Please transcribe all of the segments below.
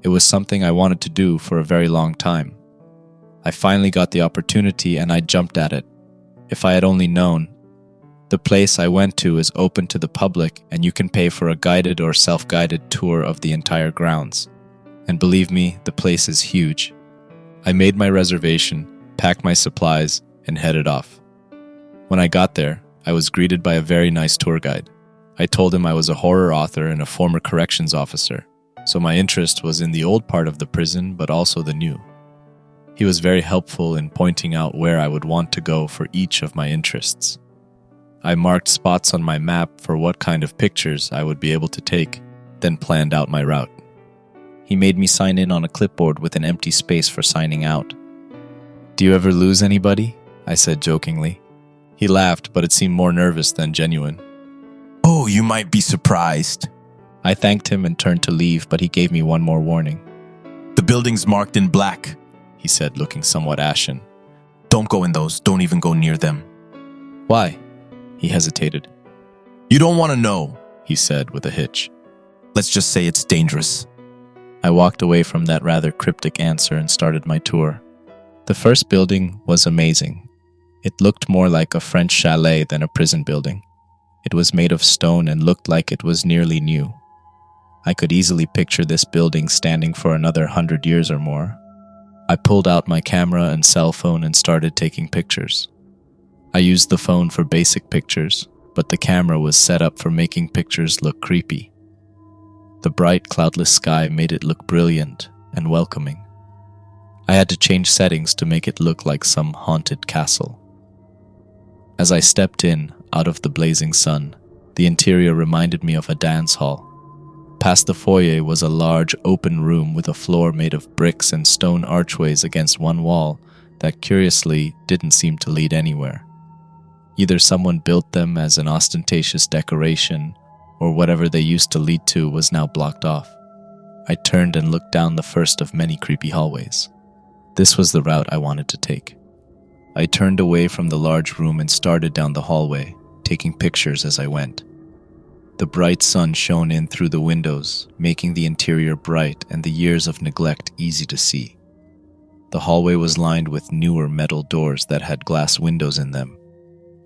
It was something I wanted to do for a very long time. I finally got the opportunity and I jumped at it. If I had only known. The place I went to is open to the public and you can pay for a guided or self-guided tour of the entire grounds. And believe me, the place is huge. I made my reservation, packed my supplies, and headed off. When I got there, I was greeted by a very nice tour guide. I told him I was a horror author and a former corrections officer, so my interest was in the old part of the prison but also the new. He was very helpful in pointing out where I would want to go for each of my interests. I marked spots on my map for what kind of pictures I would be able to take, then planned out my route. He made me sign in on a clipboard with an empty space for signing out. "Do you ever lose anybody?" I said jokingly. He laughed, but it seemed more nervous than genuine. "Oh, you might be surprised." I thanked him and turned to leave, but he gave me one more warning. "The building's marked in black," he said, looking somewhat ashen. "Don't go in those. Don't even go near them." "Why?" He hesitated. "You don't want to know," he said with a hitch. "Let's just say it's dangerous." I walked away from that rather cryptic answer and started my tour. The first building was amazing. It looked more like a French chalet than a prison building. It was made of stone and looked like it was nearly new. I could easily picture this building standing for another 100 years or more. I pulled out my camera and cell phone and started taking pictures. I used the phone for basic pictures, but the camera was set up for making pictures look creepy. The bright, cloudless sky made it look brilliant and welcoming. I had to change settings to make it look like some haunted castle. As I stepped in, out of the blazing sun, the interior reminded me of a dance hall. Past the foyer was a large, open room with a floor made of bricks and stone archways against one wall that curiously didn't seem to lead anywhere. Either someone built them as an ostentatious decoration, or whatever they used to lead to was now blocked off. I turned and looked down the first of many creepy hallways. This was the route I wanted to take. I turned away from the large room and started down the hallway, taking pictures as I went. The bright sun shone in through the windows, making the interior bright and the years of neglect easy to see. The hallway was lined with newer metal doors that had glass windows in them.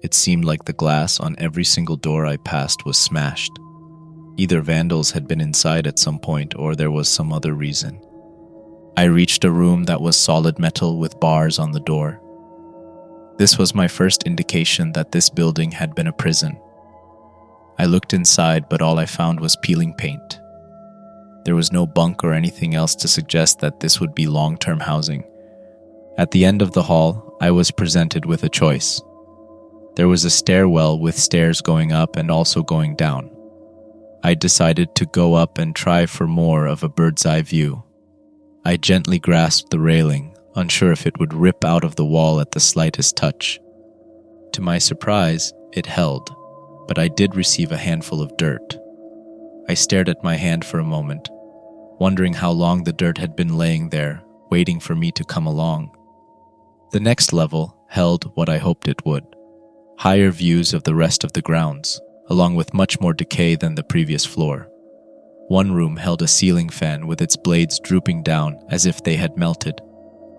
It seemed like the glass on every single door I passed was smashed. Either vandals had been inside at some point or there was some other reason. I reached a room that was solid metal with bars on the door. This was my first indication that this building had been a prison. I looked inside, but all I found was peeling paint. There was no bunk or anything else to suggest that this would be long-term housing. At the end of the hall, I was presented with a choice. There was a stairwell with stairs going up and also going down. I decided to go up and try for more of a bird's-eye view. I gently grasped the railing, unsure if it would rip out of the wall at the slightest touch. To my surprise, it held, but I did receive a handful of dirt. I stared at my hand for a moment, wondering how long the dirt had been laying there, waiting for me to come along. The next level held what I hoped it would. Higher views of the rest of the grounds, along with much more decay than the previous floor. One room held a ceiling fan with its blades drooping down as if they had melted.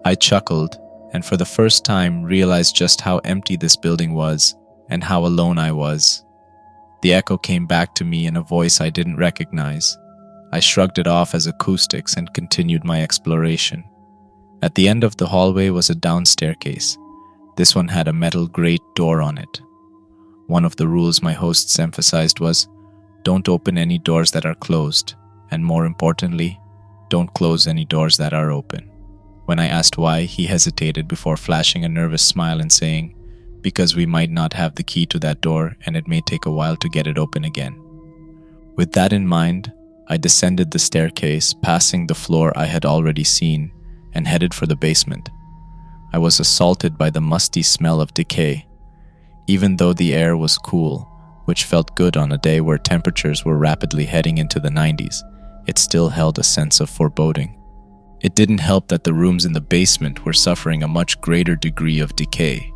I chuckled, and for the first time realized just how empty this building was, and how alone I was. The echo came back to me in a voice I didn't recognize. I shrugged it off as acoustics and continued my exploration. At the end of the hallway was a down staircase. This one had a metal grate door on it. One of the rules my hosts emphasized was, don't open any doors that are closed, and more importantly, don't close any doors that are open. When I asked why, he hesitated before flashing a nervous smile and saying, because we might not have the key to that door and it may take a while to get it open again. With that in mind, I descended the staircase, passing the floor I had already seen, and headed for the basement. I was assaulted by the musty smell of decay. Even though the air was cool, which felt good on a day where temperatures were rapidly heading into the 90s, it still held a sense of foreboding. It didn't help that the rooms in the basement were suffering a much greater degree of decay.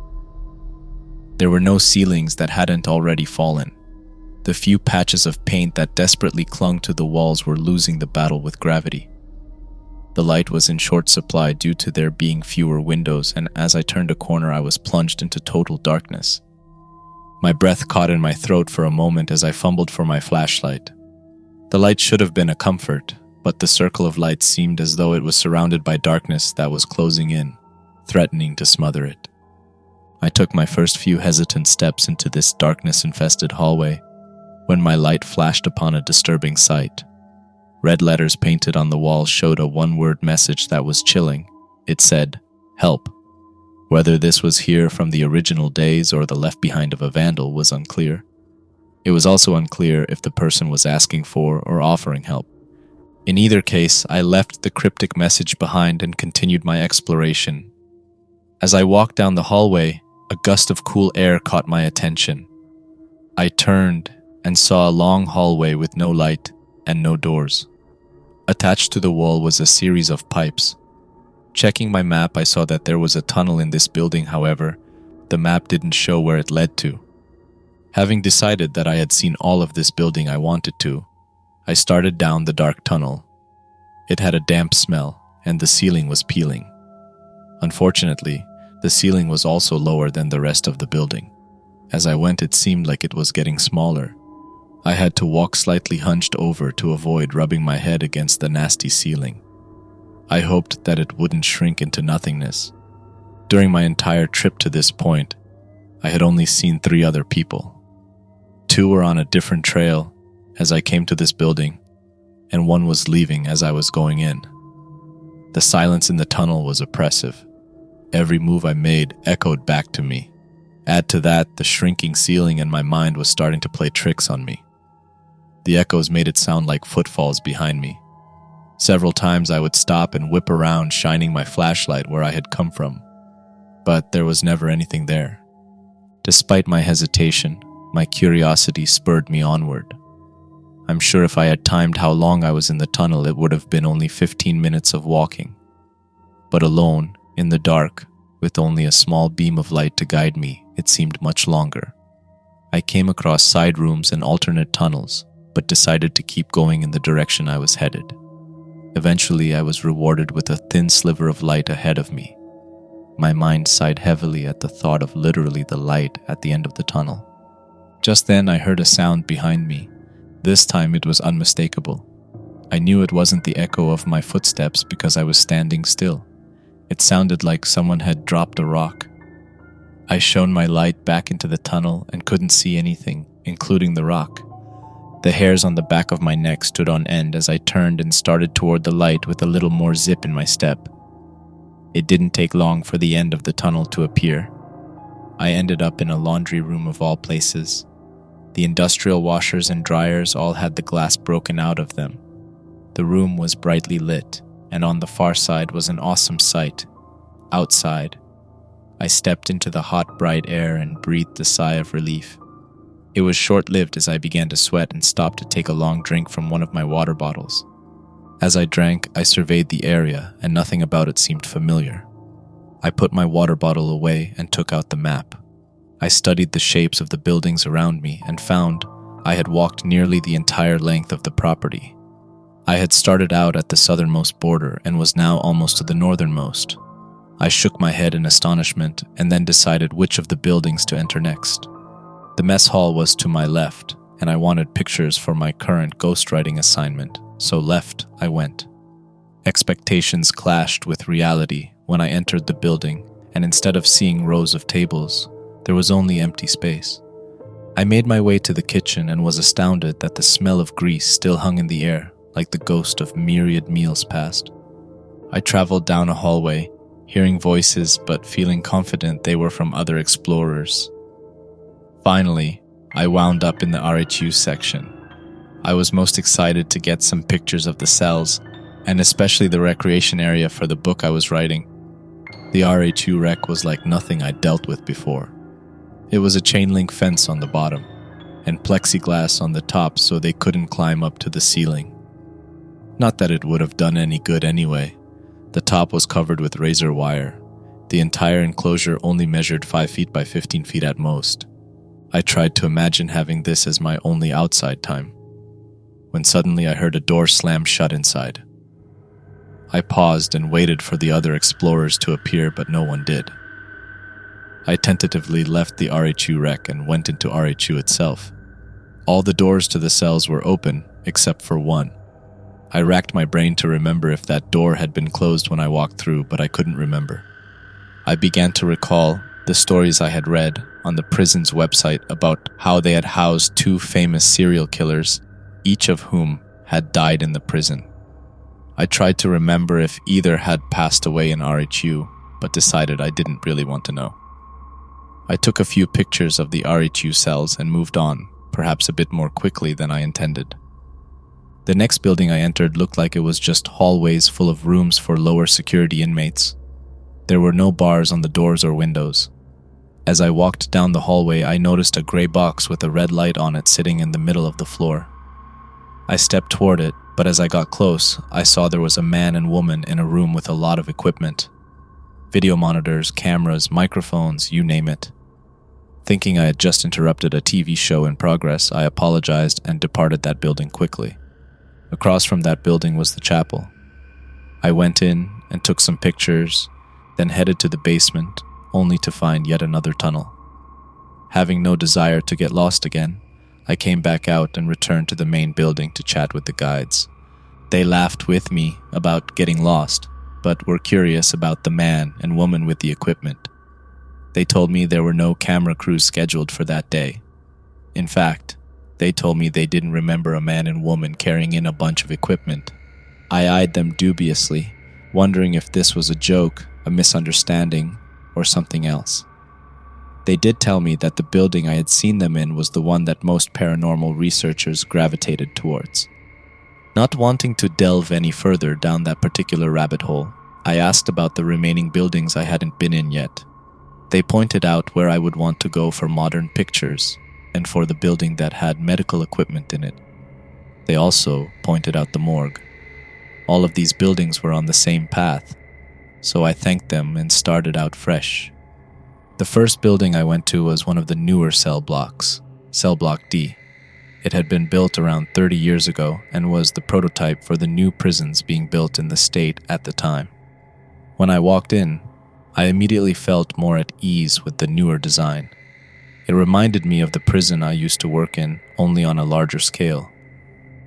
There were no ceilings that hadn't already fallen. The few patches of paint that desperately clung to the walls were losing the battle with gravity. The light was in short supply due to there being fewer windows, and as I turned a corner, I was plunged into total darkness. My breath caught in my throat for a moment as I fumbled for my flashlight. The light should have been a comfort, but the circle of light seemed as though it was surrounded by darkness that was closing in, threatening to smother it. I took my first few hesitant steps into this darkness-infested hallway when my light flashed upon a disturbing sight. Red letters painted on the wall showed a one-word message that was chilling. It said, "Help." Whether this was here from the original days or the left behind of a vandal was unclear. It was also unclear if the person was asking for or offering help. In either case, I left the cryptic message behind and continued my exploration. As I walked down the hallway, a gust of cool air caught my attention. I turned and saw a long hallway with no light and no doors. Attached to the wall was a series of pipes. Checking my map, I saw that there was a tunnel in this building. However, the map didn't show where it led to. Having decided that I had seen all of this building I wanted to, I started down the dark tunnel. It had a damp smell, and the ceiling was peeling. Unfortunately, the ceiling was also lower than the rest of the building. As I went, it seemed like it was getting smaller. I had to walk slightly hunched over to avoid rubbing my head against the nasty ceiling. I hoped that it wouldn't shrink into nothingness. During my entire trip to this point, I had only seen 3 other people. 2 were on a different trail as I came to this building, and 1 was leaving as I was going in. The silence in the tunnel was oppressive. Every move I made echoed back to me. Add to that, the shrinking ceiling, and my mind was starting to play tricks on me. The echoes made it sound like footfalls behind me. Several times I would stop and whip around, shining my flashlight where I had come from, but there was never anything there. Despite my hesitation, my curiosity spurred me onward. I'm sure if I had timed how long I was in the tunnel, it would have been only 15 minutes of walking. But alone, in the dark, with only a small beam of light to guide me, it seemed much longer. I came across side rooms and alternate tunnels, but decided to keep going in the direction I was headed. Eventually, I was rewarded with a thin sliver of light ahead of me. My mind sighed heavily at the thought of literally the light at the end of the tunnel. Just then, I heard a sound behind me. This time it was unmistakable. I knew it wasn't the echo of my footsteps because I was standing still. It sounded like someone had dropped a rock. I shone my light back into the tunnel and couldn't see anything, including the rock. The hairs on the back of my neck stood on end as I turned and started toward the light with a little more zip in my step. It didn't take long for the end of the tunnel to appear. I ended up in a laundry room of all places. The industrial washers and dryers all had the glass broken out of them. The room was brightly lit, and on the far side was an awesome sight. Outside, I stepped into the hot, bright air and breathed a sigh of relief. It was short-lived as I began to sweat and stopped to take a long drink from one of my water bottles. As I drank, I surveyed the area, and nothing about it seemed familiar. I put my water bottle away and took out the map. I studied the shapes of the buildings around me and found I had walked nearly the entire length of the property. I had started out at the southernmost border and was now almost to the northernmost. I shook my head in astonishment and then decided which of the buildings to enter next. The mess hall was to my left, and I wanted pictures for my current ghostwriting assignment, so left I went. Expectations clashed with reality when I entered the building, and instead of seeing rows of tables, there was only empty space. I made my way to the kitchen and was astounded that the smell of grease still hung in the air like the ghost of myriad meals past. I traveled down a hallway, hearing voices but feeling confident they were from other explorers. Finally, I wound up in the RHU section. I was most excited to get some pictures of the cells, and especially the recreation area for the book I was writing. The RHU rec was like nothing I'd dealt with before. It was a chain-link fence on the bottom, and plexiglass on the top so they couldn't climb up to the ceiling. Not that it would have done any good anyway. The top was covered with razor wire. The entire enclosure only measured 5 feet by 15 feet at most. I tried to imagine having this as my only outside time, when suddenly I heard a door slam shut inside. I paused and waited for the other explorers to appear, but no one did. I tentatively left the RHU wreck and went into RHU itself. All the doors to the cells were open, except for one. I racked my brain to remember if that door had been closed when I walked through, but I couldn't remember. I began to recall the stories I had read on the prison's website about how they had housed two famous serial killers, each of whom had died in the prison. I tried to remember if either had passed away in RHU, but decided I didn't really want to know. I took a few pictures of the RHU cells and moved on, perhaps a bit more quickly than I intended. The next building I entered looked like it was just hallways full of rooms for lower security inmates. There were no bars on the doors or windows. As I walked down the hallway, I noticed a gray box with a red light on it sitting in the middle of the floor. I stepped toward it, but as I got close, I saw there was a man and woman in a room with a lot of equipment. Video monitors, cameras, microphones, you name it. Thinking I had just interrupted a TV show in progress, I apologized and departed that building quickly. Across from that building was the chapel. I went in and took some pictures, then headed to the basement, only to find yet another tunnel. Having no desire to get lost again, I came back out and returned to the main building to chat with the guides. They laughed with me about getting lost, but were curious about the man and woman with the equipment. They told me there were no camera crews scheduled for that day. In fact, they told me they didn't remember a man and woman carrying in a bunch of equipment. I eyed them dubiously, wondering if this was a joke, a misunderstanding, or something else. They did tell me that the building I had seen them in was the one that most paranormal researchers gravitated towards. Not wanting to delve any further down that particular rabbit hole, I asked about the remaining buildings I hadn't been in yet. They pointed out where I would want to go for modern pictures and for the building that had medical equipment in it. They also pointed out the morgue. All of these buildings were on the same path, so I thanked them and started out fresh. The first building I went to was one of the newer cell blocks, Cell Block D. It had been built around 30 years ago and was the prototype for the new prisons being built in the state at the time. When I walked in, I immediately felt more at ease with the newer design. It reminded me of the prison I used to work in, only on a larger scale.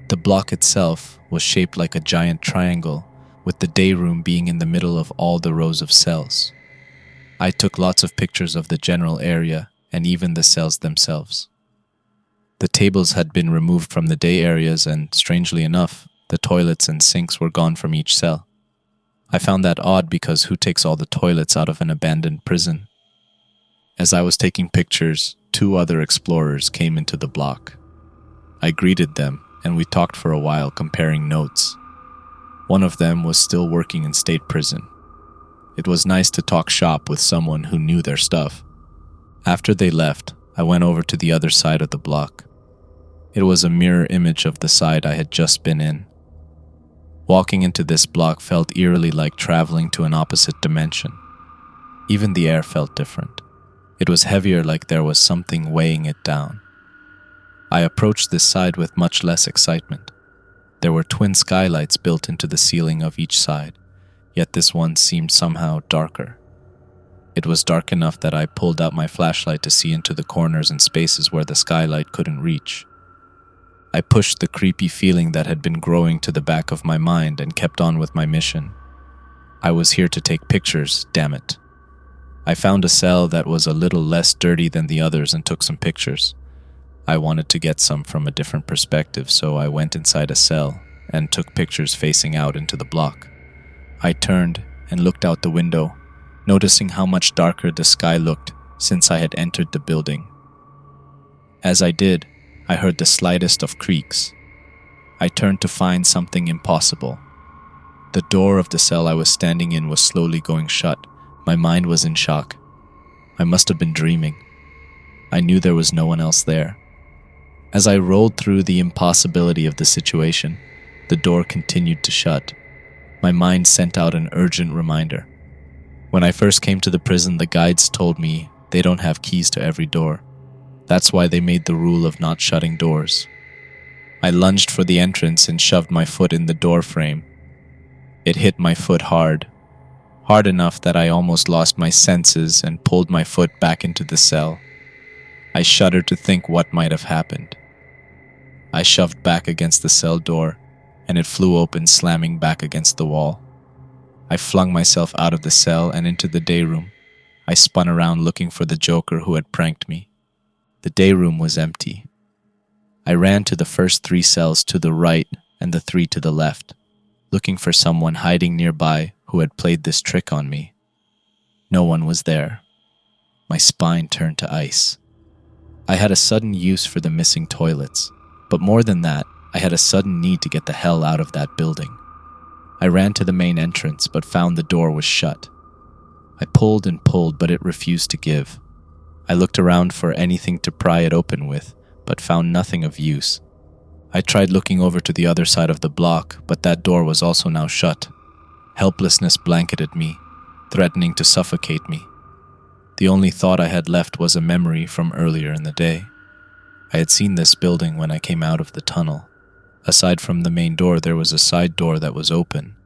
The block itself was shaped like a giant triangle, with the day room being in the middle of all the rows of cells. I took lots of pictures of the general area and even the cells themselves. The tables had been removed from the day areas and, strangely enough, the toilets and sinks were gone from each cell. I found that odd because who takes all the toilets out of an abandoned prison? As I was taking pictures, two other explorers came into the block. I greeted them and we talked for a while comparing notes. One of them was still working in state prison. It was nice to talk shop with someone who knew their stuff. After they left, I went over to the other side of the block. It was a mirror image of the side I had just been in. Walking into this block felt eerily like traveling to an opposite dimension. Even the air felt different. It was heavier, like there was something weighing it down. I approached this side with much less excitement. There were twin skylights built into the ceiling of each side, yet this one seemed somehow darker. It was dark enough that I pulled out my flashlight to see into the corners and spaces where the skylight couldn't reach. I pushed the creepy feeling that had been growing to the back of my mind and kept on with my mission. I was here to take pictures, damn it. I found a cell that was a little less dirty than the others and took some pictures. I wanted to get some from a different perspective, so I went inside a cell and took pictures facing out into the block. I turned and looked out the window, noticing how much darker the sky looked since I had entered the building. As I did, I heard the slightest of creaks. I turned to find something impossible. The door of the cell I was standing in was slowly going shut. My mind was in shock. I must have been dreaming. I knew there was no one else there. As I rolled through the impossibility of the situation, the door continued to shut. My mind sent out an urgent reminder. When I first came to the prison, the guides told me they don't have keys to every door. That's why they made the rule of not shutting doors. I lunged for the entrance and shoved my foot in the door frame. It hit my foot hard enough that I almost lost my senses and pulled my foot back into the cell. I shuddered to think what might have happened. I shoved back against the cell door, and it flew open, slamming back against the wall. I flung myself out of the cell and into the day room. I spun around looking for the joker who had pranked me. The day room was empty. I ran to the first 3 cells to the right and the 3 to the left, looking for someone hiding nearby who had played this trick on me. No one was there. My spine turned to ice. I had a sudden use for the missing toilets, but more than that, I had a sudden need to get the hell out of that building. I ran to the main entrance, but found the door was shut. I pulled and pulled, but it refused to give. I looked around for anything to pry it open with, but found nothing of use. I tried looking over to the other side of the block, but that door was also now shut. Helplessness blanketed me, threatening to suffocate me. The only thought I had left was a memory from earlier in the day. I had seen this building when I came out of the tunnel. Aside from the main door, there was a side door that was open.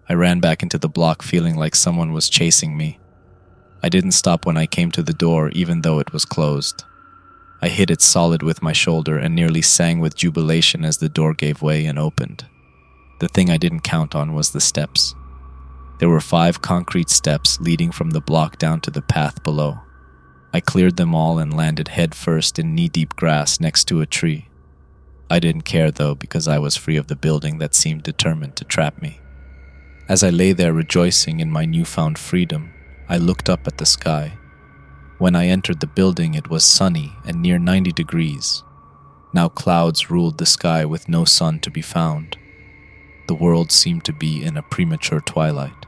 I ran back into the block feeling like someone was chasing me. I didn't stop when I came to the door, even though it was closed. I hit it solid with my shoulder and nearly sang with jubilation as the door gave way and opened. The thing I didn't count on was the steps. There were 5 concrete steps leading from the block down to the path below. I cleared them all and landed head first in knee-deep grass next to a tree. I didn't care though, because I was free of the building that seemed determined to trap me. As I lay there rejoicing in my newfound freedom, I looked up at the sky. When I entered the building, it was sunny and near 90 degrees. Now clouds ruled the sky with no sun to be found. The world seemed to be in a premature twilight.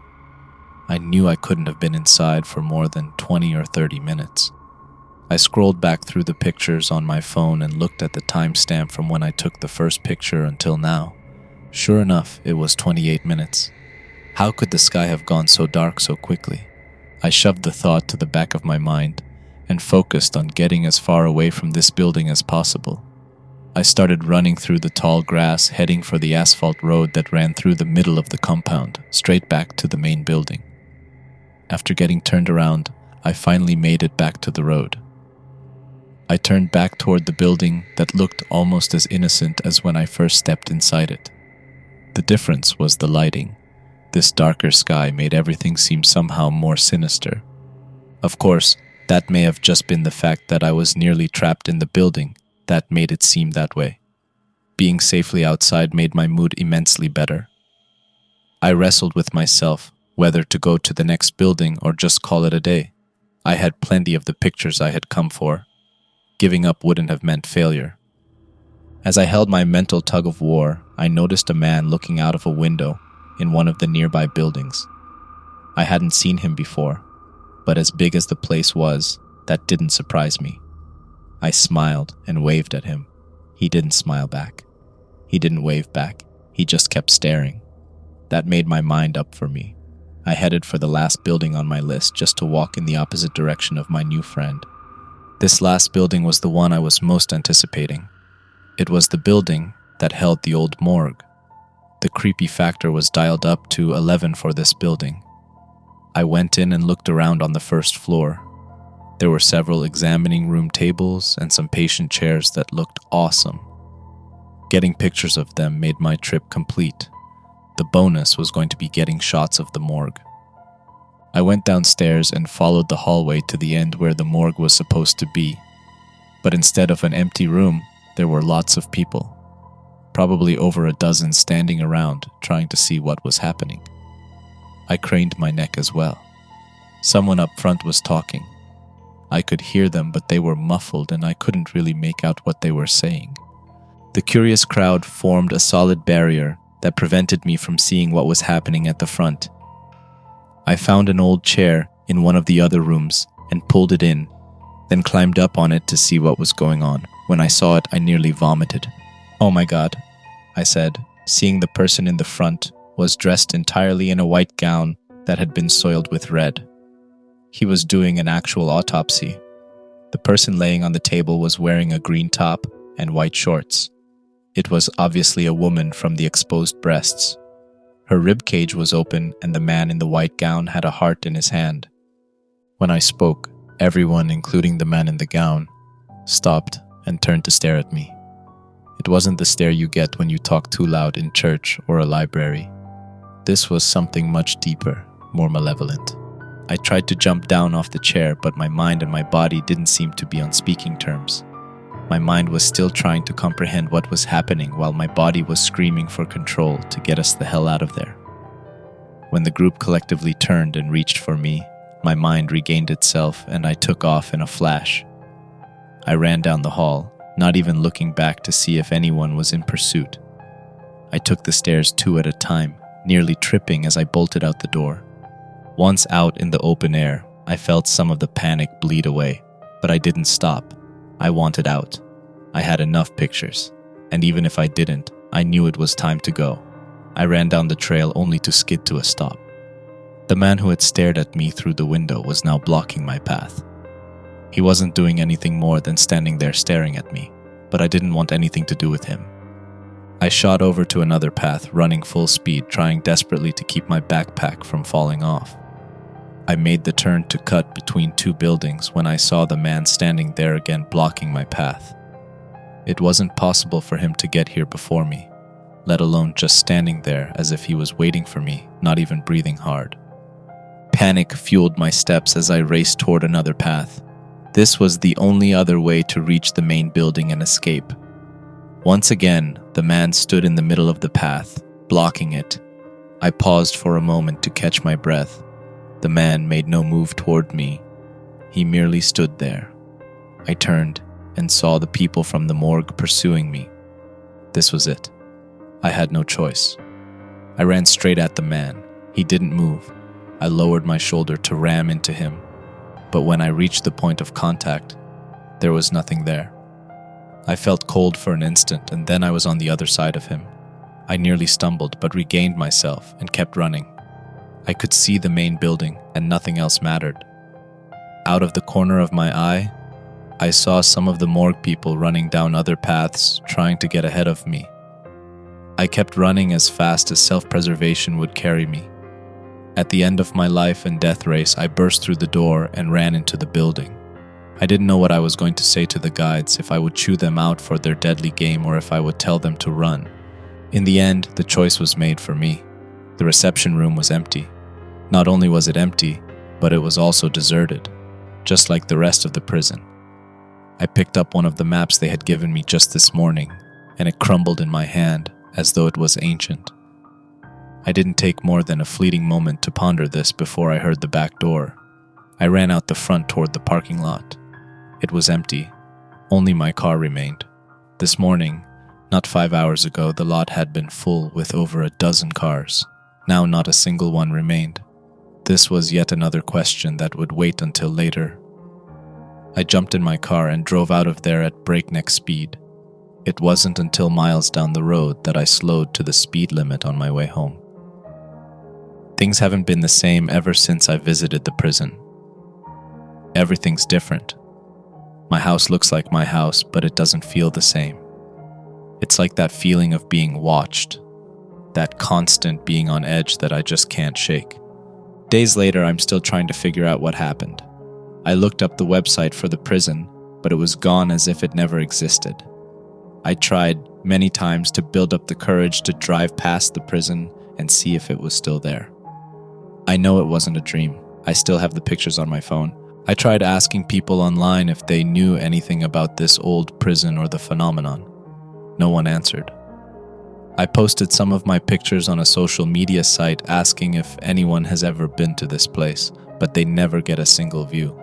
I knew I couldn't have been inside for more than 20 or 30 minutes. I scrolled back through the pictures on my phone and looked at the timestamp from when I took the first picture until now. Sure enough, it was 28 minutes. How could the sky have gone so dark so quickly? I shoved the thought to the back of my mind and focused on getting as far away from this building as possible. I started running through the tall grass, heading for the asphalt road that ran through the middle of the compound, straight back to the main building. After getting turned around, I finally made it back to the road. I turned back toward the building that looked almost as innocent as when I first stepped inside it. The difference was the lighting. This darker sky made everything seem somehow more sinister. Of course, that may have just been the fact that I was nearly trapped in the building that made it seem that way. Being safely outside made my mood immensely better. I wrestled with myself whether to go to the next building or just call it a day. I had plenty of the pictures I had come for. Giving up wouldn't have meant failure. As I held my mental tug of war, I noticed a man looking out of a window in one of the nearby buildings. I hadn't seen him before, but as big as the place was, that didn't surprise me. I smiled and waved at him. He didn't smile back. He didn't wave back. He just kept staring. That made my mind up for me. I headed for the last building on my list just to walk in the opposite direction of my new friend. This last building was the one I was most anticipating. It was the building that held the old morgue. The creepy factor was dialed up to 11 for this building. I went in and looked around on the first floor. There were several examining room tables and some patient chairs that looked awesome. Getting pictures of them made my trip complete. The bonus was going to be getting shots of the morgue. I went downstairs and followed the hallway to the end where the morgue was supposed to be. But instead of an empty room, there were lots of people. Probably over a dozen standing around trying to see what was happening. I craned my neck as well. Someone up front was talking. I could hear them, but they were muffled and I couldn't really make out what they were saying. The curious crowd formed a solid barrier that prevented me from seeing what was happening at the front. I found an old chair in one of the other rooms and pulled it in, then climbed up on it to see what was going on. When I saw it, I nearly vomited. "Oh my God," I said, seeing the person in the front was dressed entirely in a white gown that had been soiled with red. He was doing an actual autopsy. The person laying on the table was wearing a green top and white shorts. It was obviously a woman from the exposed breasts. Her rib cage was open, and the man in the white gown had a heart in his hand. When I spoke, everyone, including the man in the gown, stopped and turned to stare at me. It wasn't the stare you get when you talk too loud in church or a library. This was something much deeper, more malevolent. I tried to jump down off the chair, but my mind and my body didn't seem to be on speaking terms. My mind was still trying to comprehend what was happening while my body was screaming for control to get us the hell out of there. When the group collectively turned and reached for me, my mind regained itself and I took off in a flash. I ran down the hall, not even looking back to see if anyone was in pursuit. I took the stairs 2 at a time, nearly tripping as I bolted out the door. Once out in the open air, I felt some of the panic bleed away, but I didn't stop. I wanted out. I had enough pictures, and even if I didn't, I knew it was time to go. I ran down the trail only to skid to a stop. The man who had stared at me through the window was now blocking my path. He wasn't doing anything more than standing there staring at me, but I didn't want anything to do with him. I shot over to another path, running full speed, trying desperately to keep my backpack from falling off. I made the turn to cut between 2 buildings when I saw the man standing there again blocking my path. It wasn't possible for him to get here before me, let alone just standing there as if he was waiting for me, not even breathing hard. Panic fueled my steps as I raced toward another path. This was the only other way to reach the main building and escape. Once again, the man stood in the middle of the path, blocking it. I paused for a moment to catch my breath. The man made no move toward me. He merely stood there. I turned and saw the people from the morgue pursuing me. This was it. I had no choice. I ran straight at the man. He didn't move. I lowered my shoulder to ram into him. But when I reached the point of contact, there was nothing there. I felt cold for an instant, and then I was on the other side of him. I nearly stumbled, but regained myself and kept running. I could see the main building, and nothing else mattered. Out of the corner of my eye, I saw some of the morgue people running down other paths, trying to get ahead of me. I kept running as fast as self-preservation would carry me. At the end of my life and death race, I burst through the door and ran into the building. I didn't know what I was going to say to the guides, if I would chew them out for their deadly game or if I would tell them to run. In the end, the choice was made for me. The reception room was empty. Not only was it empty, but it was also deserted, just like the rest of the prison. I picked up one of the maps they had given me just this morning, and it crumbled in my hand as though it was ancient. I didn't take more than a fleeting moment to ponder this before I heard the back door. I ran out the front toward the parking lot. It was empty. Only my car remained. This morning, not 5 hours ago, the lot had been full with over a dozen cars. Now not a single one remained. This was yet another question that would wait until later. I jumped in my car and drove out of there at breakneck speed. It wasn't until miles down the road that I slowed to the speed limit on my way home. Things haven't been the same ever since I visited the prison. Everything's different. My house looks like my house, but it doesn't feel the same. It's like that feeling of being watched, that constant being on edge that I just can't shake. Days later, I'm still trying to figure out what happened. I looked up the website for the prison, but it was gone as if it never existed. I tried many times to build up the courage to drive past the prison and see if it was still there. I know it wasn't a dream. I still have the pictures on my phone. I tried asking people online if they knew anything about this old prison or the phenomenon. No one answered. I posted some of my pictures on a social media site asking if anyone has ever been to this place, but they never get a single view.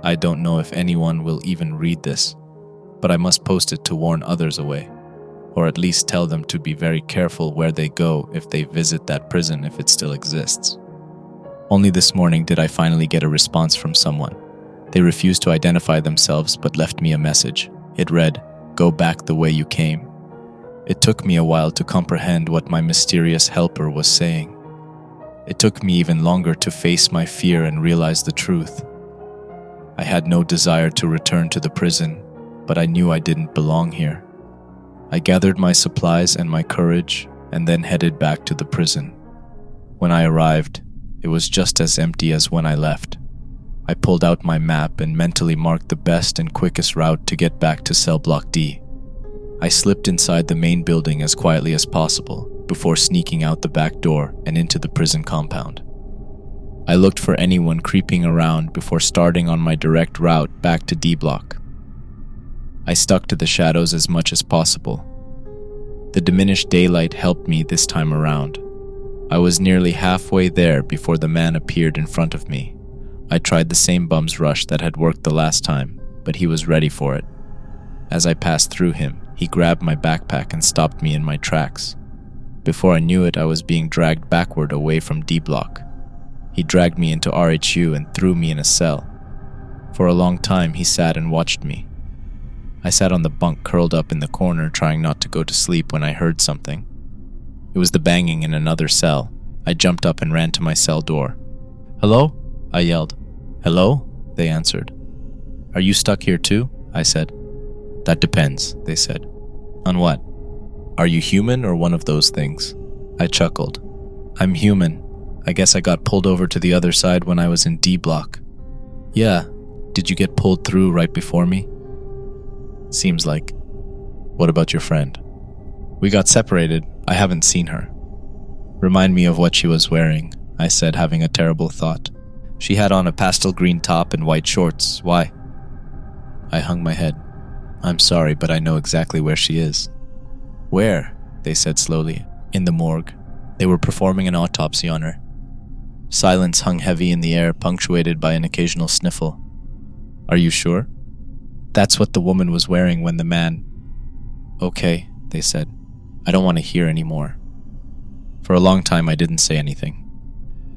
I don't know if anyone will even read this, but I must post it to warn others away, or at least tell them to be very careful where they go if they visit that prison if it still exists. Only this morning did I finally get a response from someone. They refused to identify themselves but left me a message. It read, "Go back the way you came." It took me a while to comprehend what my mysterious helper was saying. It took me even longer to face my fear and realize the truth. I had no desire to return to the prison, but I knew I didn't belong here. I gathered my supplies and my courage and then headed back to the prison. When I arrived, it was just as empty as when I left. I pulled out my map and mentally marked the best and quickest route to get back to cell block D. I slipped inside the main building as quietly as possible before sneaking out the back door and into the prison compound. I looked for anyone creeping around before starting on my direct route back to D block. I stuck to the shadows as much as possible. The diminished daylight helped me this time around. I was nearly halfway there before the man appeared in front of me. I tried the same bum's rush that had worked the last time, but he was ready for it. As I passed through him, he grabbed my backpack and stopped me in my tracks. Before I knew it, I was being dragged backward away from D block. He dragged me into RHU and threw me in a cell. For a long time, he sat and watched me. I sat on the bunk curled up in the corner trying not to go to sleep when I heard something. It was the banging in another cell. I jumped up and ran to my cell door. "Hello?" I yelled. "Hello?" they answered. "Are you stuck here too?" I said. "That depends," they said. "On what? Are you human or one of those things?" I chuckled. "I'm human. I guess I got pulled over to the other side when I was in D block." "Yeah. Did you get pulled through right before me?" "Seems like." "What about your friend?" "We got separated. I haven't seen her." "Remind me of what she was wearing," I said, having a terrible thought. "She had on a pastel green top and white shorts. Why?" I hung my head. "I'm sorry, but I know exactly where she is." "Where?" they said slowly. "In the morgue. They were performing an autopsy on her." Silence hung heavy in the air, punctuated by an occasional sniffle. "Are you sure?" "That's what the woman was wearing when the man—" "Okay," they said. "I don't want to hear any more." For a long time, I didn't say anything.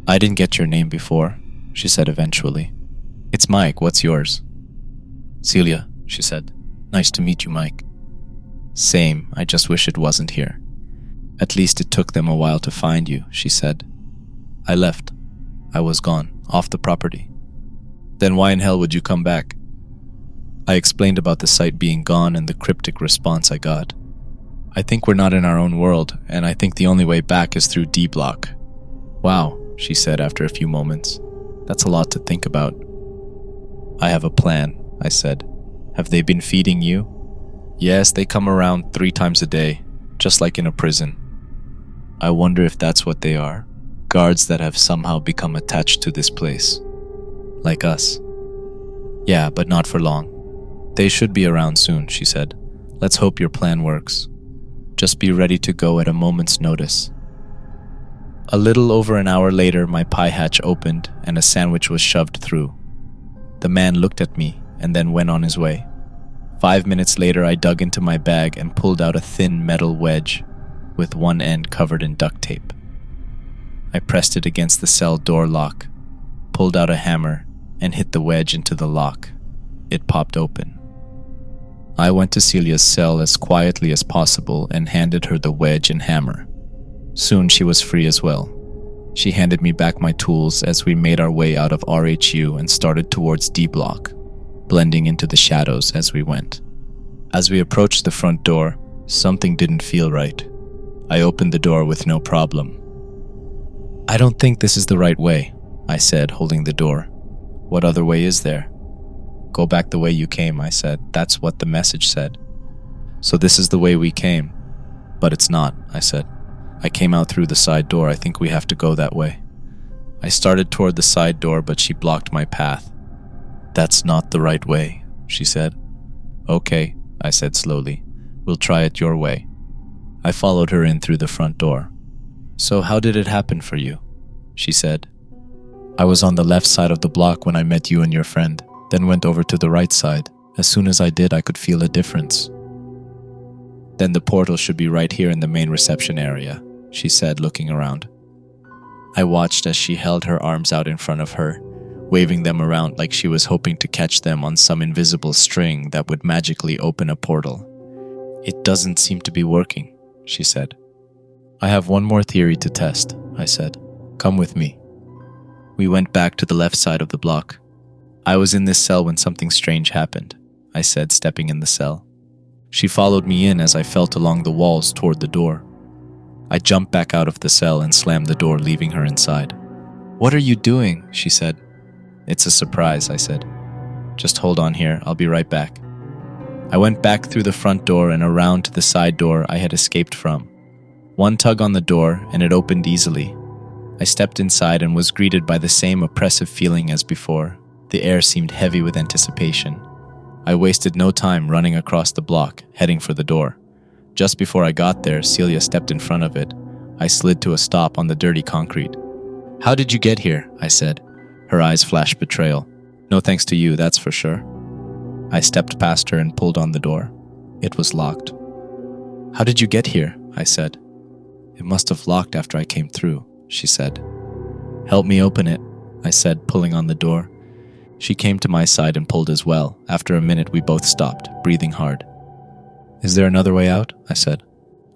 "I didn't get your name before," she said eventually. "It's Mike. What's yours?" "Celia," she said. "Nice to meet you, Mike." "Same. I just wish it wasn't here." "At least it took them a while to find you," she said. "I left. I was gone, off the property." "Then why in hell would you come back?" I explained about the site being gone and the cryptic response I got. "I think we're not in our own world, and I think the only way back is through D block." "Wow," she said after a few moments. "That's a lot to think about." "I have a plan," I said. "Have they been feeding you?" "Yes, they come around 3 times a day, just like in a prison." "I wonder if that's what they are. Guards that have somehow become attached to this place. Like us." "Yeah, but not for long. They should be around soon," she said. "Let's hope your plan works. Just be ready to go at a moment's notice." A little over an hour later, my pie hatch opened and a sandwich was shoved through. The man looked at me and then went on his way. 5 minutes later, I dug into my bag and pulled out a thin metal wedge with one end covered in duct tape. I pressed it against the cell door lock, pulled out a hammer, and hit the wedge into the lock. It popped open. I went to Celia's cell as quietly as possible and handed her the wedge and hammer. Soon she was free as well. She handed me back my tools as we made our way out of RHU and started towards D block, blending into the shadows as we went. As we approached the front door, something didn't feel right. I opened the door with no problem. "I don't think this is the right way," I said, holding the door. "What other way is there?" "Go back the way you came," I said. "That's what the message said." "So this is the way we came." "But it's not," I said. "I came out through the side door. I think we have to go that way." I started toward the side door, but she blocked my path. "That's not the right way," she said. "Okay," I said slowly. "We'll try it your way." I followed her in through the front door. "So how did it happen for you?" she said. "I was on the left side of the block when I met you and your friend, then went over to the right side. As soon as I did, I could feel a difference." "Then the portal should be right here in the main reception area," she said, looking around. I watched as she held her arms out in front of her, waving them around like she was hoping to catch them on some invisible string that would magically open a portal. "It doesn't seem to be working," she said. "I have one more theory to test," I said. "Come with me." We went back to the left side of the block. "I was in this cell when something strange happened," I said, stepping in the cell. She followed me in as I felt along the walls toward the door. I jumped back out of the cell and slammed the door, leaving her inside. "What are you doing?" she said. "It's a surprise," I said. "Just hold on here, I'll be right back." I went back through the front door and around to the side door I had escaped from. One tug on the door and it opened easily. I stepped inside and was greeted by the same oppressive feeling as before. The air seemed heavy with anticipation. I wasted no time running across the block, heading for the door. Just before I got there, Celia stepped in front of it. I slid to a stop on the dirty concrete. "How did you get here?" I said. Her eyes flashed betrayal. "No thanks to you, that's for sure." I stepped past her and pulled on the door. It was locked. "How did you get here?" I said. "It must have locked after I came through," she said. "Help me open it," I said, pulling on the door. She came to my side and pulled as well. After a minute, we both stopped, breathing hard. "Is there another way out?" I said.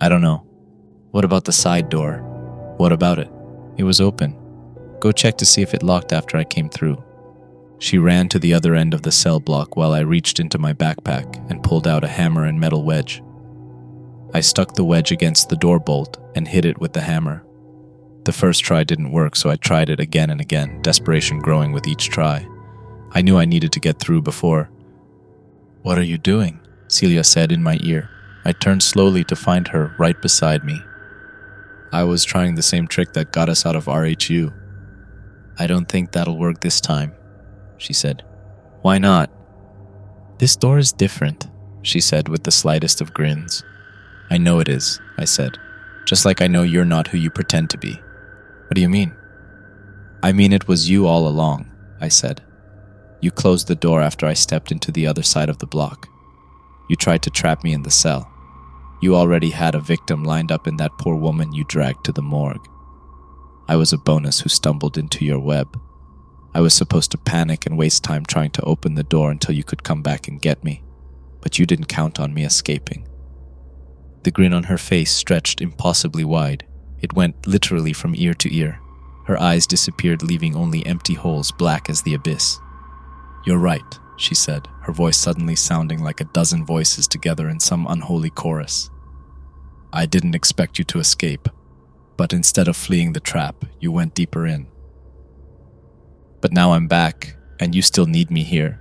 "I don't know." "What about the side door?" "What about it?" "It was open. Go check to see if it locked after I came through." She ran to the other end of the cell block while I reached into my backpack and pulled out a hammer and metal wedge. I stuck the wedge against the door bolt and hit it with the hammer. The first try didn't work, so I tried it again and again, desperation growing with each try. I knew I needed to get through before. "What are you doing?" Celia said in my ear. I turned slowly to find her right beside me. "I was trying the same trick that got us out of RHU. "I don't think that'll work this time," she said. "Why not?" "This door is different," she said with the slightest of grins. "I know it is," I said. "Just like I know you're not who you pretend to be." "What do you mean?" "I mean it was you all along," I said. "You closed the door after I stepped into the other side of the block. You tried to trap me in the cell. You already had a victim lined up in that poor woman you dragged to the morgue. I was a bonus who stumbled into your web. I was supposed to panic and waste time trying to open the door until you could come back and get me, but you didn't count on me escaping." The grin on her face stretched impossibly wide. It went literally from ear to ear. Her eyes disappeared, leaving only empty holes black as the abyss. "You're right," she said, her voice suddenly sounding like a dozen voices together in some unholy chorus. "I didn't expect you to escape, but instead of fleeing the trap, you went deeper in. But now I'm back, and you still need me here."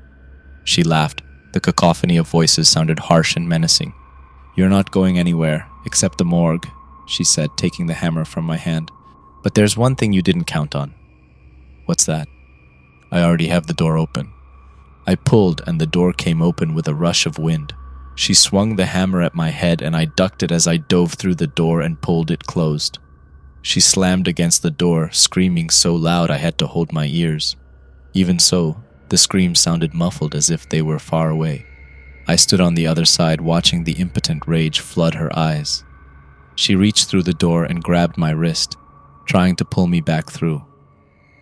She laughed. The cacophony of voices sounded harsh and menacing. "You're not going anywhere, except the morgue," she said, taking the hammer from my hand. "But there's one thing you didn't count on." "What's that?" "I already have the door open." I pulled, and the door came open with a rush of wind. She swung the hammer at my head, and I ducked it as I dove through the door and pulled it closed. She slammed against the door, screaming so loud I had to hold my ears. Even so, the screams sounded muffled as if they were far away. I stood on the other side, watching the impotent rage flood her eyes. She reached through the door and grabbed my wrist, trying to pull me back through.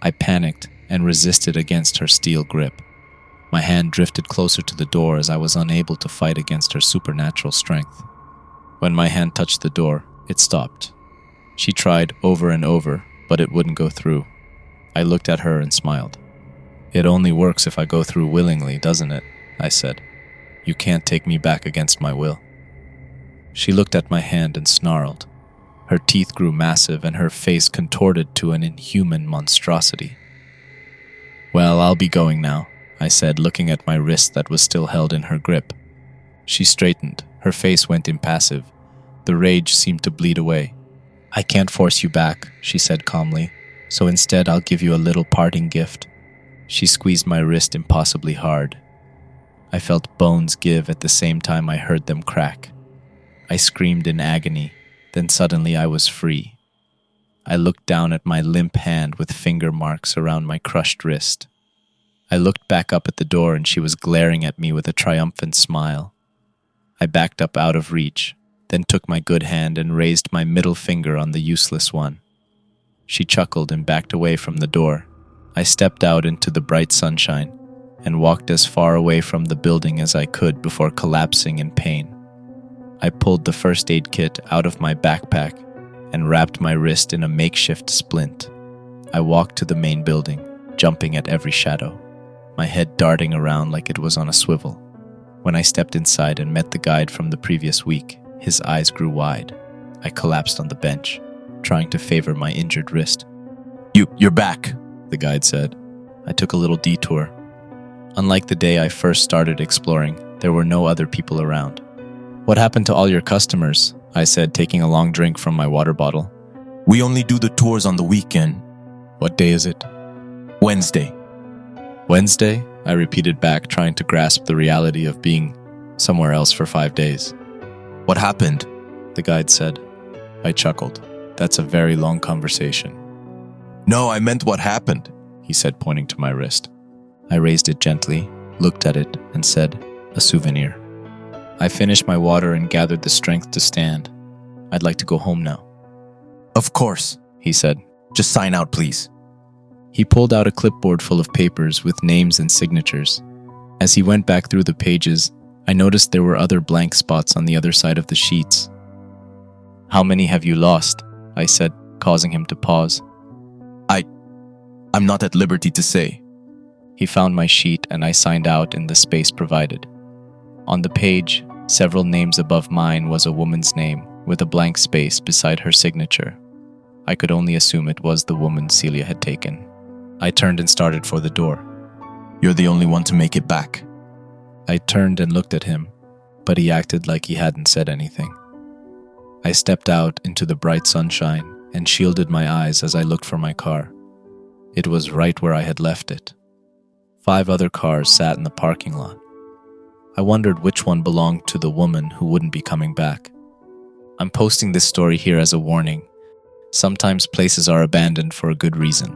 I panicked and resisted against her steel grip. My hand drifted closer to the door as I was unable to fight against her supernatural strength. When my hand touched the door, it stopped. She tried over and over, but it wouldn't go through. I looked at her and smiled. "It only works if I go through willingly, doesn't it?" I said. "You can't take me back against my will." She looked at my hand and snarled. Her teeth grew massive and her face contorted to an inhuman monstrosity. "Well, I'll be going now," I said, looking at my wrist that was still held in her grip. She straightened. Her face went impassive. The rage seemed to bleed away. "I can't force you back," she said calmly, "so instead I'll give you a little parting gift." She squeezed my wrist impossibly hard. I felt bones give at the same time I heard them crack. I screamed in agony, then suddenly I was free. I looked down at my limp hand with finger marks around my crushed wrist. I looked back up at the door and she was glaring at me with a triumphant smile. I backed up out of reach, then took my good hand and raised my middle finger on the useless one. She chuckled and backed away from the door. I stepped out into the bright sunshine and walked as far away from the building as I could before collapsing in pain. I pulled the first aid kit out of my backpack and wrapped my wrist in a makeshift splint. I walked to the main building, jumping at every shadow, my head darting around like it was on a swivel. When I stepped inside and met the guide from the previous week, his eyes grew wide. I collapsed on the bench, trying to favor my injured wrist. You're back, the guide said. I took a little detour. Unlike the day I first started exploring, there were no other people around. What happened to all your customers? I said, taking a long drink from my water bottle. We only do the tours on the weekend. What day is it? Wednesday. Wednesday? I repeated back, trying to grasp the reality of being somewhere else for 5 days. What happened? The guide said. I chuckled. That's a very long conversation. No, I meant what happened, he said, pointing to my wrist. I raised it gently, looked at it, and said, a souvenir. I finished my water and gathered the strength to stand. I'd like to go home now. Of course, he said. Just sign out, please. He pulled out a clipboard full of papers with names and signatures. As he went back through the pages, I noticed there were other blank spots on the other side of the sheets. How many have you lost? I said, causing him to pause. I'm not at liberty to say. He found my sheet and I signed out in the space provided. On the page, several names above mine was a woman's name with a blank space beside her signature. I could only assume it was the woman Celia had taken. I turned and started for the door. You're the only one to make it back. I turned and looked at him, but he acted like he hadn't said anything. I stepped out into the bright sunshine and shielded my eyes as I looked for my car. It was right where I had left it. 5 other cars sat in the parking lot. I wondered which one belonged to the woman who wouldn't be coming back. I'm posting this story here as a warning. Sometimes places are abandoned for a good reason.